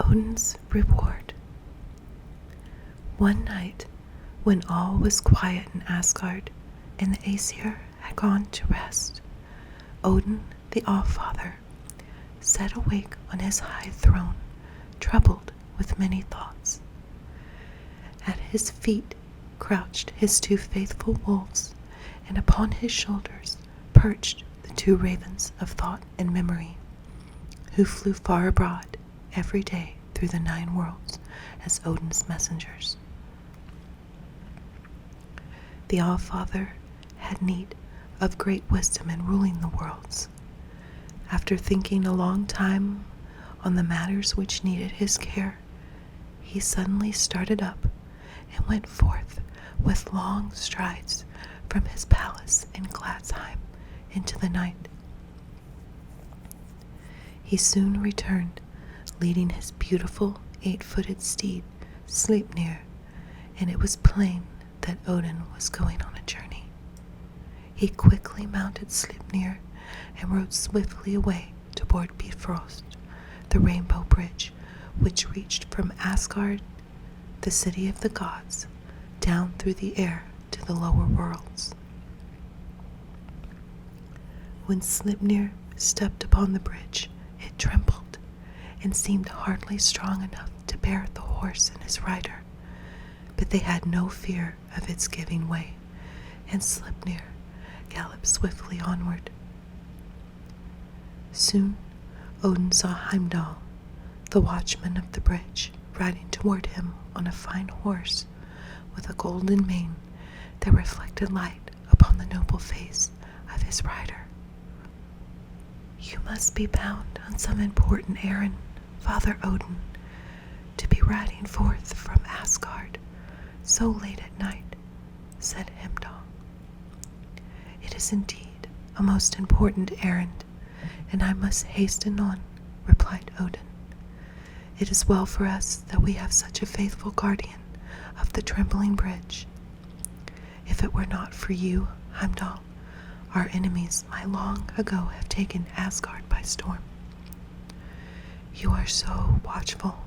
Odin's reward. One night, when all was quiet in Asgard and the Aesir had gone to rest, Odin, the Allfather, sat awake on his high throne, troubled with many thoughts. At his feet crouched his two faithful wolves, and upon his shoulders perched the two ravens of thought and memory, who flew far abroad every day through the 9 worlds as Odin's messengers. The Allfather had need of great wisdom in ruling the worlds. After thinking a long time on the matters which needed his care, he suddenly started up and went forth with long strides from his palace in Gladsheim into the night. He soon returned, leading his beautiful 8-footed steed, Sleipnir, and it was plain that Odin was going on a journey. He quickly mounted Sleipnir and rode swiftly away toward Bifrost, the rainbow bridge which reached from Asgard, the city of the gods, down through the air to the lower worlds. When Sleipnir stepped upon the bridge, it trembled and seemed hardly strong enough to bear the horse and his rider, but they had no fear of its giving way, and Sleipnir galloped swiftly onward. Soon Odin saw Heimdall, the watchman of the bridge, riding toward him on a fine horse with a golden mane that reflected light upon the noble face of his rider. "You must be bound on some important errand, Father Odin, to be riding forth from Asgard so late at night," said Heimdall. "It is indeed a most important errand, and I must hasten on," replied Odin. "It is well for us that we have such a faithful guardian of the trembling bridge. If it were not for you, Heimdall, our enemies might long ago have taken Asgard by storm. You are so watchful.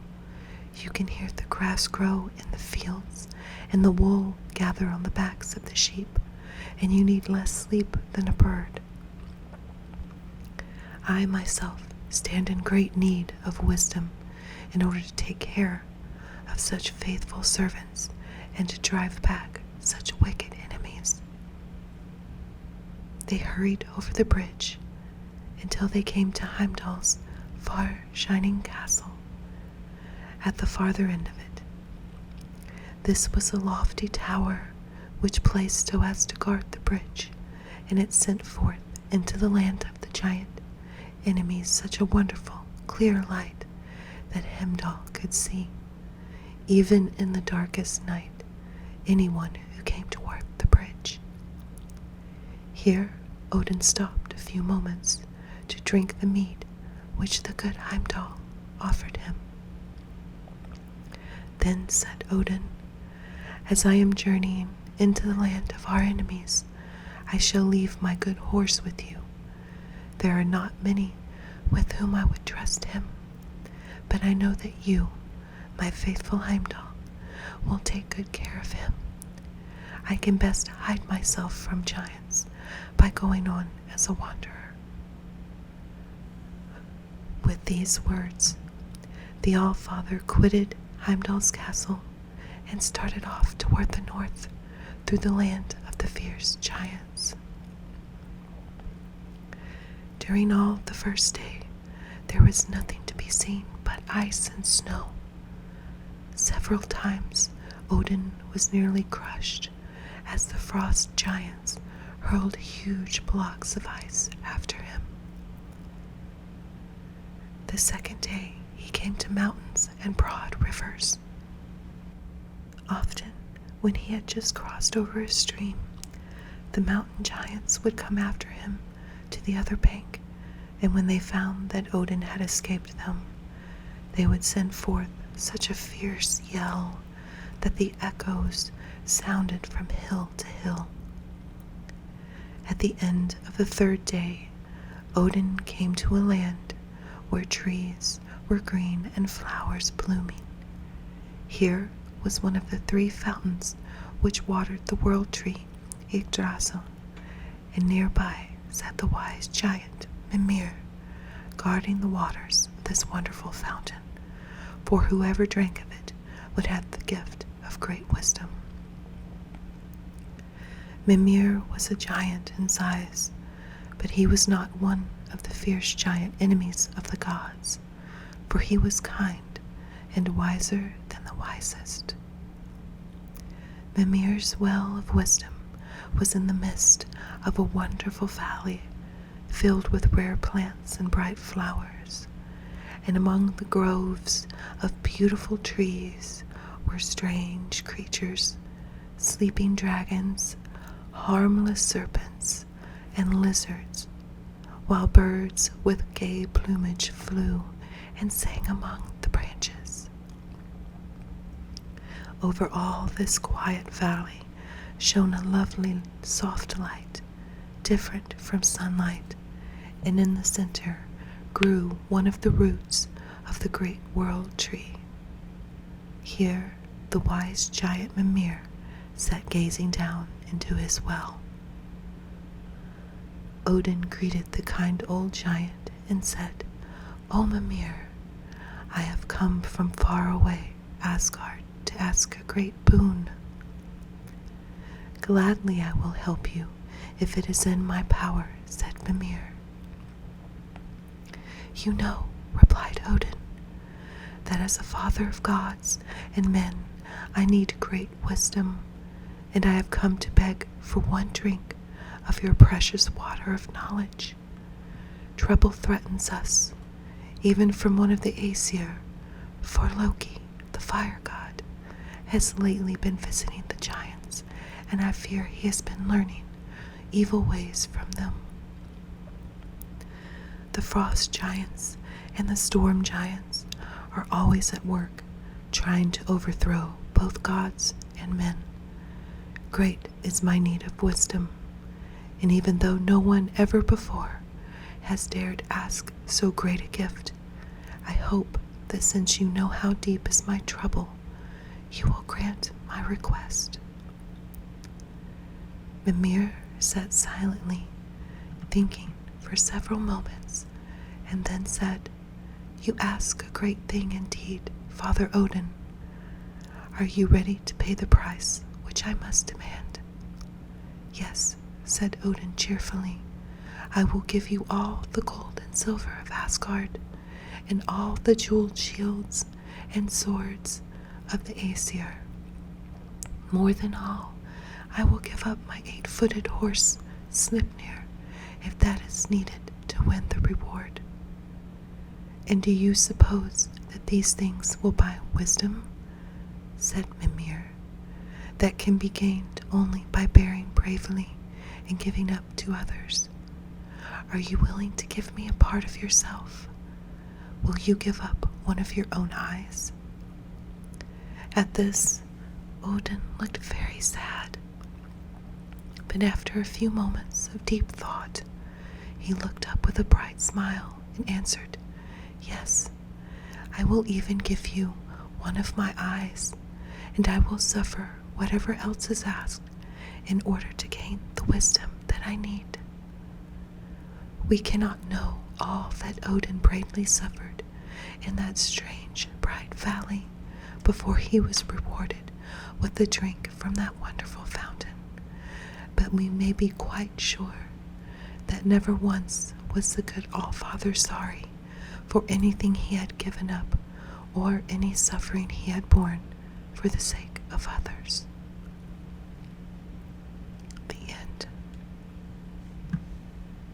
You can hear the grass grow in the fields and the wool gather on the backs of the sheep, and you need less sleep than a bird. I myself stand in great need of wisdom in order to take care of such faithful servants and to drive back such wicked enemies." They hurried over the bridge until they came to Heimdall's far shining castle at the farther end of it. This was a lofty tower which placed so as to guard the bridge, and it sent forth into the land of the giant enemies such a wonderful, clear light that Heimdall could see, even in the darkest night, anyone who came toward the bridge. Here Odin stopped a few moments to drink the mead which the good Heimdall offered him. Then said Odin, "As I am journeying into the land of our enemies, I shall leave my good horse with you. There are not many with whom I would trust him, but I know that you, my faithful Heimdall, will take good care of him. I can best hide myself from giants by going on as a wanderer." With these words, the Allfather quitted Heimdall's castle and started off toward the north through the land of the fierce giants. During all the first day, there was nothing to be seen but ice and snow. Several times Odin was nearly crushed as the frost giants hurled huge blocks of ice after him. The second day he came to mountains and broad rivers. Often, when he had just crossed over a stream, the mountain giants would come after him to the other bank, and when they found that Odin had escaped them, they would send forth such a fierce yell that the echoes sounded from hill to hill. At the end of the third day, Odin came to a land where trees were green and flowers blooming. Here was one of the 3 fountains which watered the world tree, Yggdrasil, and nearby sat the wise giant Mimir, guarding the waters of this wonderful fountain, for whoever drank of it would have the gift of great wisdom. Mimir was a giant in size, but he was not one of the fierce giant enemies of the gods, for he was kind and wiser than the wisest. Mimir's well of wisdom was in the midst of a wonderful valley filled with rare plants and bright flowers, and among the groves of beautiful trees were strange creatures, sleeping dragons, harmless serpents, and lizards, while birds with gay plumage flew and sang among the branches. Over all this quiet valley shone a lovely soft light, different from sunlight, and in the center grew one of the roots of the great world tree. Here the wise giant Mimir sat gazing down into his well. Odin greeted the kind old giant and said, "O Mimir, I have come from far away, Asgard, to ask a great boon." "Gladly I will help you, if it is in my power," said Mimir. "You know," replied Odin, "that as a father of gods and men I need great wisdom, and I have come to beg for one drink of your precious water of knowledge. Trouble threatens us, even from one of the Aesir, for Loki, the fire god, has lately been visiting the giants, and I fear he has been learning evil ways from them. The frost giants and the storm giants are always at work, trying to overthrow both gods and men. Great is my need of wisdom, and even though no one ever before has dared ask so great a gift, I hope that since you know how deep is my trouble, you will grant my request." Mimir sat silently, thinking for several moments, and then said, "You ask a great thing indeed, Father Odin. Are you ready to pay the price which I must demand?" "Yes," said Odin cheerfully. "I will give you all the gold and silver of Asgard, and all the jeweled shields and swords of the Aesir. More than all, I will give up my 8-footed horse, Sleipnir, if that is needed to win the reward." "And do you suppose that these things will buy wisdom?" said Mimir. "That can be gained only by bearing bravely and giving up to others. Are you willing to give me a part of yourself? Will you give up one of your own eyes?" At this, Odin looked very sad, but after a few moments of deep thought, he looked up with a bright smile and answered, "Yes, I will even give you one of my eyes, and I will suffer whatever else is asked in order to gain the wisdom that I need." We cannot know all that Odin bravely suffered in that strange, bright valley before he was rewarded with the drink from that wonderful fountain, but we may be quite sure that never once was the good Allfather sorry for anything he had given up or any suffering he had borne for the sake of others.